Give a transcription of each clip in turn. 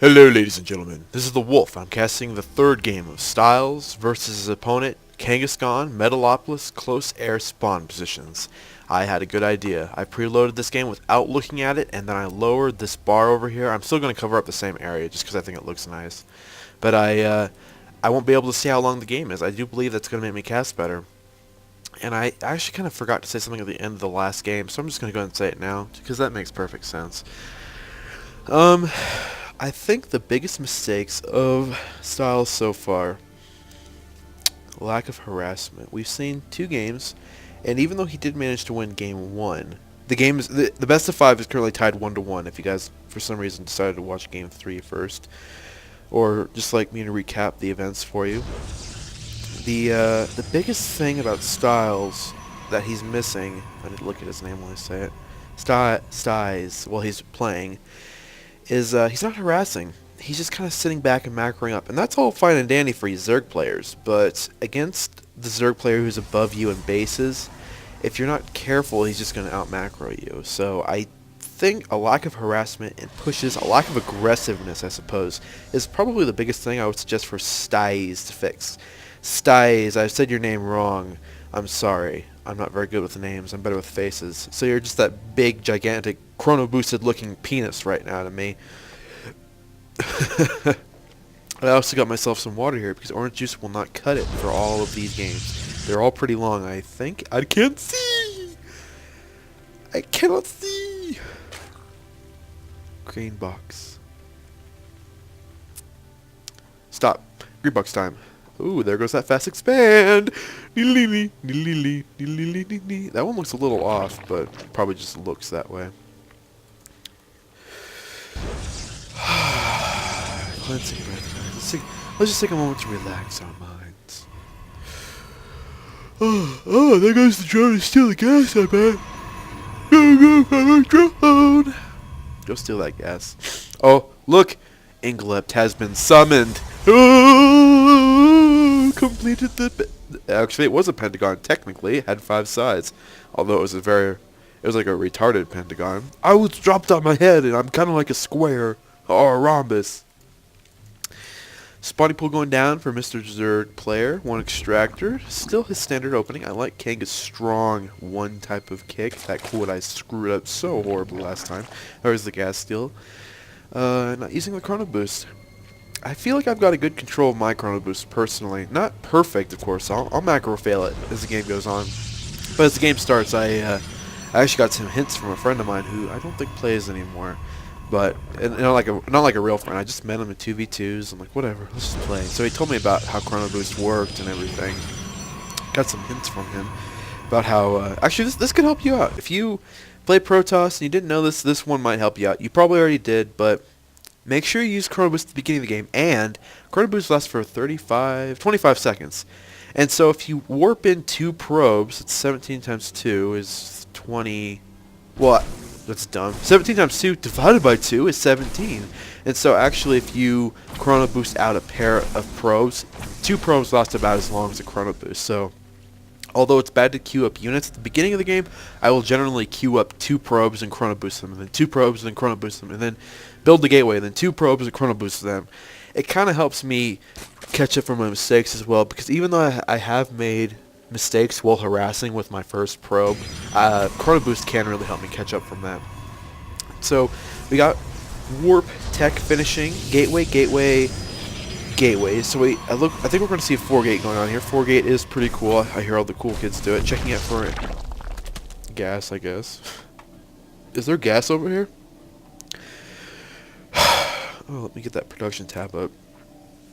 Hello ladies and gentlemen, this is the Wolf. I'm casting the third game of Styze versus his opponent, KangasKhan, Metalopolis, Close Air Spawn Positions. I had a good idea. I preloaded this game without looking at it, and then I lowered this bar over here. I'm still going to cover up the same area just because I think it looks nice. But I won't be able to see how long the game is. I do believe that's going to make me cast better. And I actually kind of forgot to say something at the end of the last game, so I'm just going to go ahead and say it now because that makes perfect sense. I think the biggest mistakes of Styles so far, lack of harassment. We've seen 2 games, and even though he did manage to win game 1, the game is the best of 5 is currently tied 1-1. If you guys for some reason decided to watch game 3 first, or just like me to recap the events for you, the biggest thing about Styles that he's missing, I need to look at his name while I say it, Styze while he's playing, is he's not harassing. He's just kind of sitting back and macroing up. And that's all fine and dandy for you Zerg players, but against the Zerg player who's above you in bases, if you're not careful, he's just going to out-macro you. So I think a lack of harassment and pushes, a lack of aggressiveness, I suppose, is probably the biggest thing I would suggest for Styze to fix. Styze, I said your name wrong. I'm sorry. I'm not very good with names. I'm better with faces. So you're just that big, gigantic, chrono-boosted looking penis right now to me. I also got myself some water here because orange juice will not cut it for all of these games. They're all pretty long, I think. I can't see! I cannot see! Green box. Stop. Green box time. Ooh, there goes that fast expand. That one looks a little off, but probably just looks that way. Cleansing breath, guys. Let's just take a moment to relax our minds. Oh, there goes the drone to steal the gas, I bet. Go, drone. Go steal that gas. Oh, look. Inglept has been summoned. Oh, completed the... Actually, it was a pentagon. Technically, it had 5 sides. Although it was like a retarded pentagon. I was dropped on my head, and I'm kind of like a square or a rhombus. Spotty pool going down for Mr. Zerg player. 1 extractor. Still his standard opening. I like Kanga's strong 1 type of kick. That quote I screwed up so horribly last time. There's the gas steal. Not using the chrono boost. I feel like I've got a good control of my chrono boost personally. Not perfect, of course. I'll macro fail it as the game goes on. But as the game starts, I actually got some hints from a friend of mine who I don't think plays anymore. But not like a real friend. I just met him in 2v2s. I'm like, whatever, let's just play. So he told me about how chrono boost worked and everything. Got some hints from him about how actually this could help you out if you play Protoss and you didn't know this one might help you out. You probably already did, but make sure you use chrono boost at the beginning of the game, and chrono boost lasts for 25 seconds. And so if you warp in 2 probes, it's 17 times 2 is 20. What? That's dumb. 17 times 2 divided by 2 is 17. And so actually if you chrono boost out a pair of probes, 2 probes last about as long as a chrono boost. So although it's bad to queue up units at the beginning of the game, I will generally queue up 2 probes and chrono boost them, and then 2 probes and then chrono boost them, and then build the gateway, and then 2 probes and chrono boost them. It kind of helps me catch up from my mistakes as well, because even though I have made mistakes while harassing with my first probe, chrono boost can really help me catch up from that. So we got warp tech finishing, gateway. So I think we're going to see a 4-gate going on here. 4-gate is pretty cool. I hear all the cool kids do it. Checking it for gas, I guess. Is there gas over here? Oh, let me get that production tab up.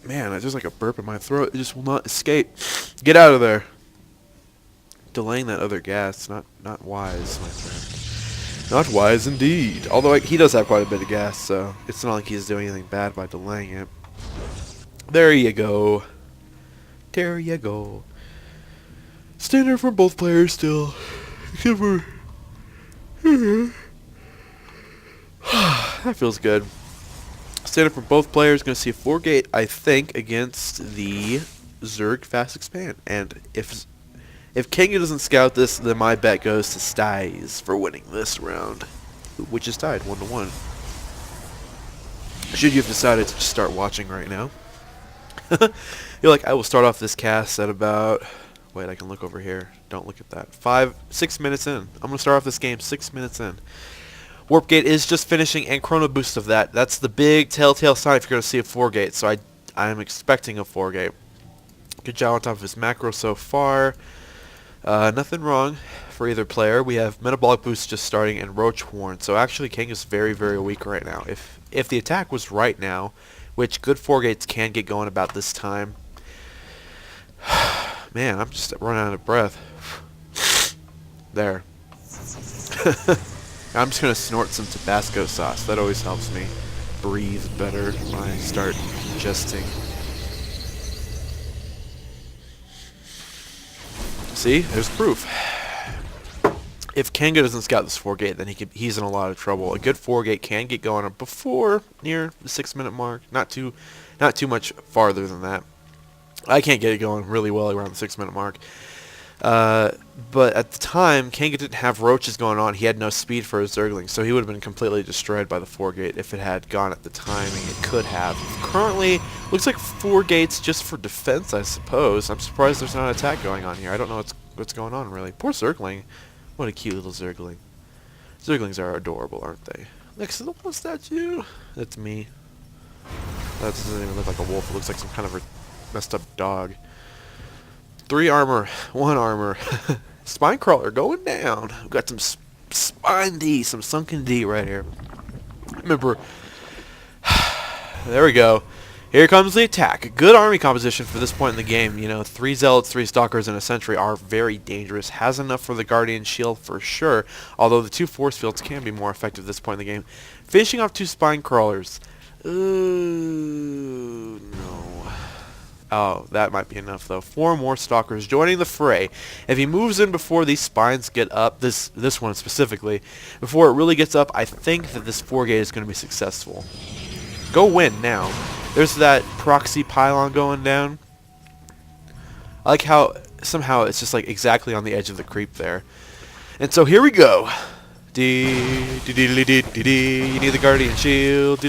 Man, there's like a burp in my throat. It just will not escape. Get out of there. Delaying that other gas, not wise, my friend. Not wise indeed. Although he does have quite a bit of gas, so it's not like he's doing anything bad by delaying it. There you go. There you go. Standard for both players still. Except for... that feels good. Standard for both players. Going to see a 4-gate, I think, against the Zerg fast expand. And if Kanga doesn't scout this, then my bet goes to Styze for winning this round, which is tied 1-1. should you have decided to just start watching right now. You're like, I will start off this cast at about, wait, I can look over here. Don't look at that. 6 minutes in. I'm going to start off this game 6 minutes in. Warp Gate is just finishing, and Chrono Boost of that. That's the big telltale sign if you're going to see a 4 gate. So I am expecting a 4 gate. Good job on top of his macro so far. Nothing wrong for either player. We have Metabolic Boost just starting and Roach Warren. So actually King is very, very weak right now. If the attack was right now, which good 4 gates can get going about this time. Man, I'm just running out of breath. There. I'm just going to snort some Tabasco sauce. That always helps me breathe better when I start ingesting. See? There's proof. If Kanga doesn't scout this 4 gate, then he's in a lot of trouble. A good 4 gate can get going before near the 6 minute mark. Not too much farther than that. I can't get it going really well around the 6 minute mark. But at the time, Kanga didn't have roaches going on. He had no speed for his Zergling, so he would have been completely destroyed by the 4 gate if it had gone at the timing it could have. Currently, looks like 4 gates just for defense, I suppose. I'm surprised there's not an attack going on here. I don't know what's going on, really. Poor Zergling. What a cute little Zergling. Zerglings are adorable, aren't they? Next to the one statue. That's me. That doesn't even look like a wolf. It looks like some kind of a messed up dog. 3 armor, 1 armor. Spine crawler going down. We've got some spine D, some sunken D right here. Remember, there we go. Here comes the attack. Good army composition for this point in the game. You know, 3 Zealots, 3 Stalkers, and a Sentry are very dangerous. Has enough for the Guardian Shield for sure, although the 2 Force Fields can be more effective at this point in the game. Finishing off 2 Spine Crawlers. Ooh, no. Oh, that might be enough, though. 4 more Stalkers joining the fray. If he moves in before these spines get up, this one specifically, before it really gets up, I think that this 4 gate is going to be successful. Go win now. There's that proxy pylon going down. I like how somehow it's just like exactly on the edge of the creep there. And so here we go. You need the Guardian Shield.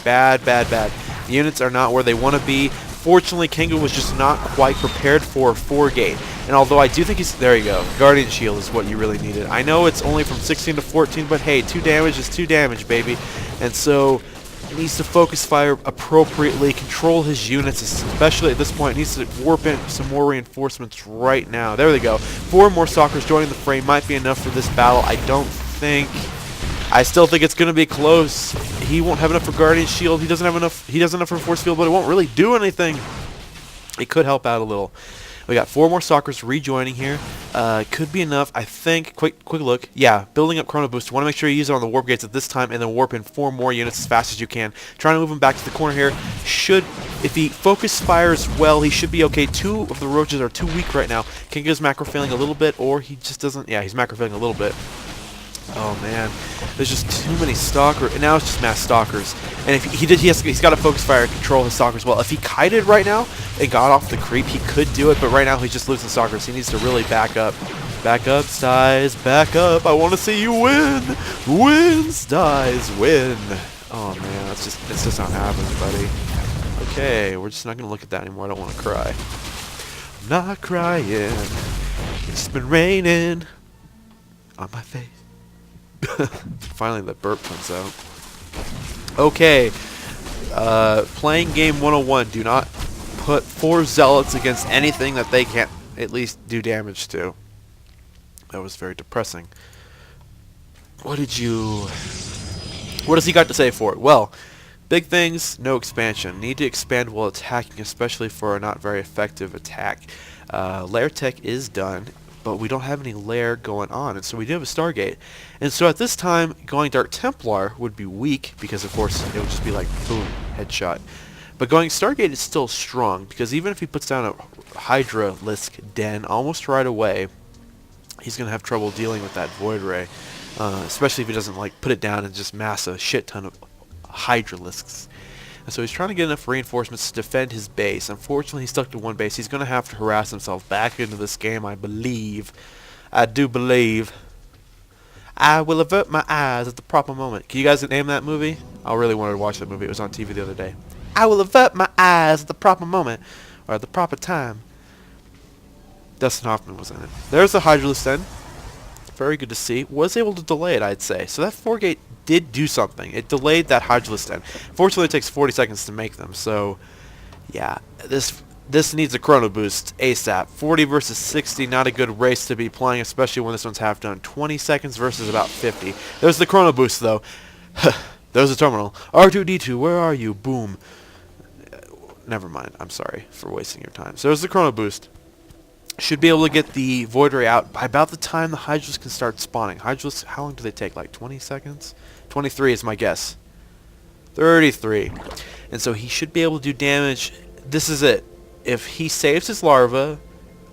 Bad, bad, bad. The units are not where they want to be. Fortunately, Kanga was just not quite prepared for a 4 gate. And although I do think he's... There you go. Guardian Shield is what you really needed. I know it's only from 16 to 14, but hey, 2 damage is 2 damage, baby. And so... he needs to focus fire appropriately, control his units, especially at this point. He needs to warp in some more reinforcements right now. There they go. 4 more Stalkers joining the fray might be enough for this battle. I don't think... I still think it's going to be close. He won't have enough for Guardian Shield. He doesn't have enough. He doesn't have enough for Force Field, but it won't really do anything. It could help out a little. We got 4 more Stalkers rejoining here. Could be enough, I think. Quick look. Yeah, building up Chrono Boost. You want to make sure you use it on the Warp Gates at this time, and then warp in 4 more units as fast as you can. Trying to move him back to the corner here. If he focus fires well, he should be okay. 2 of the roaches are too weak right now. Kanga's macro failing a little bit, or he just doesn't. Yeah, he's macro failing a little bit. Oh man, there's just too many Stalkers, and now it's just mass Stalkers. And if he's got to focus fire and control his Stalkers well. If he kited right now and got off the creep, he could do it, but right now he's just losing Stalkers. He needs to really back up. Back up, Styze, back up. I want to see you win. Win, Styze, win. Oh man, that's just not happening, buddy. Okay, we're just not going to look at that anymore. I don't want to cry. I'm not crying. It's been raining on my face. Finally, the burp comes out. Okay, playing game 101. Do not put 4 Zealots against anything that they can't at least do damage to. That was very depressing. What has he got to say for it? Well, big things, no expansion. Need to expand while attacking, especially for a not very effective attack. Lair tech is done, but we don't have any lair going on, and so we do have a Stargate. And so at this time, going Dark Templar would be weak, because of course it would just be like, boom, headshot. But going Stargate is still strong, because even if he puts down a Hydralisk Den almost right away, he's going to have trouble dealing with that Void Ray. Especially if he doesn't like put it down and just mass a shit ton of Hydralisks. And so he's trying to get enough reinforcements to defend his base. Unfortunately, he's stuck to 1 base. He's going to have to harass himself back into this game, I believe. I do believe. I will avert my eyes at the proper moment. Can you guys name that movie? I really wanted to watch that movie. It was on TV the other day. I will avert my eyes at the proper moment, or at the proper time. Dustin Hoffman was in it. There's the Hydralisk then. Very good to see. Was able to delay it, I'd say. So that 4-gate did do something. It delayed that Hydralisk then. Fortunately, it takes 40 seconds to make them. So, yeah, this needs a chrono boost ASAP. 40 versus 60, not a good race to be playing, especially when this one's half done. 20 seconds versus about 50. There's the chrono boost, though. There's the terminal. R2-D2, where are you? Boom. Never mind. I'm sorry for wasting your time. So there's the chrono boost. Should be able to get the Void Ray out by about the time the Hydralisk can start spawning. Hydralisk, how long do they take? Like 20 seconds? 23 is my guess. 33. And so he should be able to do damage. This is it. If he saves his larva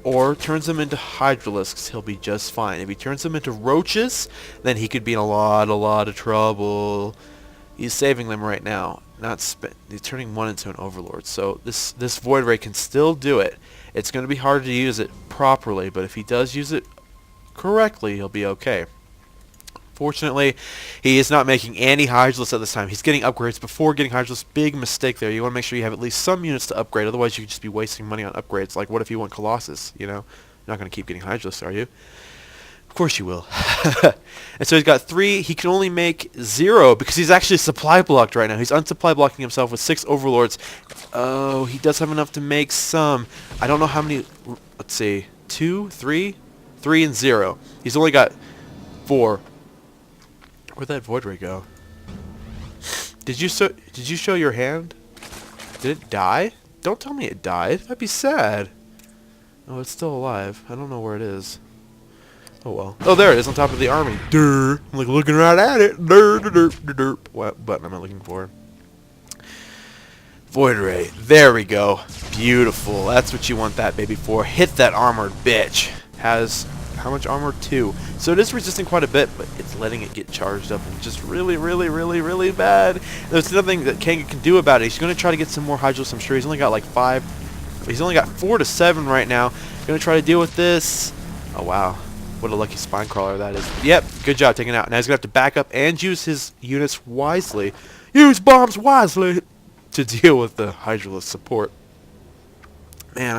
or turns them into Hydralisks, he'll be just fine. If he turns them into roaches, then he could be in a lot of trouble. He's saving them right now. He's turning one into an Overlord. So this Void Ray can still do it. It's going to be hard to use it properly, but if he does use it correctly, he'll be okay. Fortunately, he is not making any Hydralisks at this time. He's getting upgrades before getting Hydralisks. Big mistake there. You want to make sure you have at least some units to upgrade. Otherwise, you could just be wasting money on upgrades. Like, what if you want Colossus? You know, you're not going to keep getting Hydralisks, are you? Of course you will. And so he's got 3. He can only make 0 because he's actually supply blocked right now. He's unsupply blocking himself with 6 Overlords. Oh, he does have enough to make some. I don't know how many. Let's see. 2, 3, 3, and 0. He's only got 4. Where'd that Void Ray go? Did you show your hand? Did it die? Don't tell me it died. That'd be sad. Oh, it's still alive. I don't know where it is. Oh well. Oh, there it is on top of the army. Durr. I'm like looking right at it. Durr, durr, durr, durr, durr. What button am I looking for? Void Ray. There we go. Beautiful. That's what you want that baby for. Hit that armored bitch. Has how much armor? 2. So it is resisting quite a bit, but it's letting it get charged up and just really bad. There's nothing that Kanga can do about it. He's going to try to get some more Hydralisks, I'm sure. He's only got like 5. He's only got 4 to 7 right now. Going to try to deal with this. Oh, wow. What a lucky spine crawler that is. Yep, good job taking it out. Now he's going to have to back up and use his units wisely. Use bombs wisely to deal with the Hydralisk support. Man,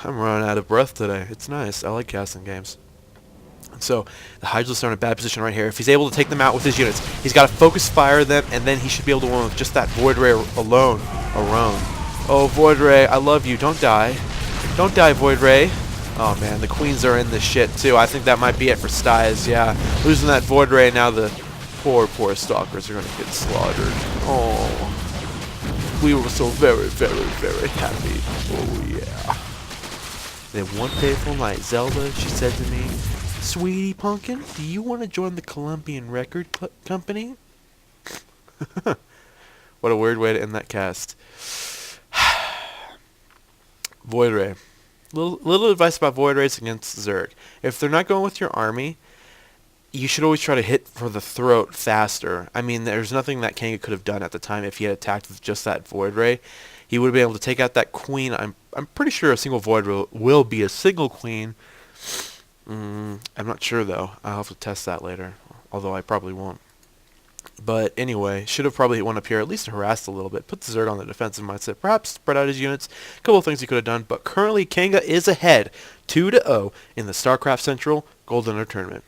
I'm running out of breath today. It's nice. I like casting games. And so the Hydralisks are in a bad position right here. If he's able to take them out with his units, he's got to focus fire them, and then he should be able to win with just that Void Ray alone. Oh, Void Ray, I love you. Don't die. Don't die, Void Ray. Oh man, the queens are in this shit too. I think that might be it for Styze. Yeah, losing that Void Ray, now the poor stalkers are going to get slaughtered. Oh, we were so very happy. Oh yeah. Then one fateful night, Zelda, she said to me, "Sweetie Pumpkin, do you want to join the Colombian Record Company?" What a weird way to end that cast. Void Ray. Little advice about Void Rays against Zerg. If they're not going with your army, you should always try to hit for the throat faster. I mean, there's nothing that Kanga could have done at the time if he had attacked with just that Void Ray. He would have been able to take out that queen. I'm pretty sure a single Void Ray will be a single queen. I'm not sure, though. I'll have to test that later, although I probably won't. But anyway, should have probably hit one up here, at least harassed a little bit. Put the Zerg on the defensive mindset. Perhaps spread out his units. A couple of things he could have done. But currently, Kanga is ahead 2-0 in the StarCraft Central Gold Dinner Tournament.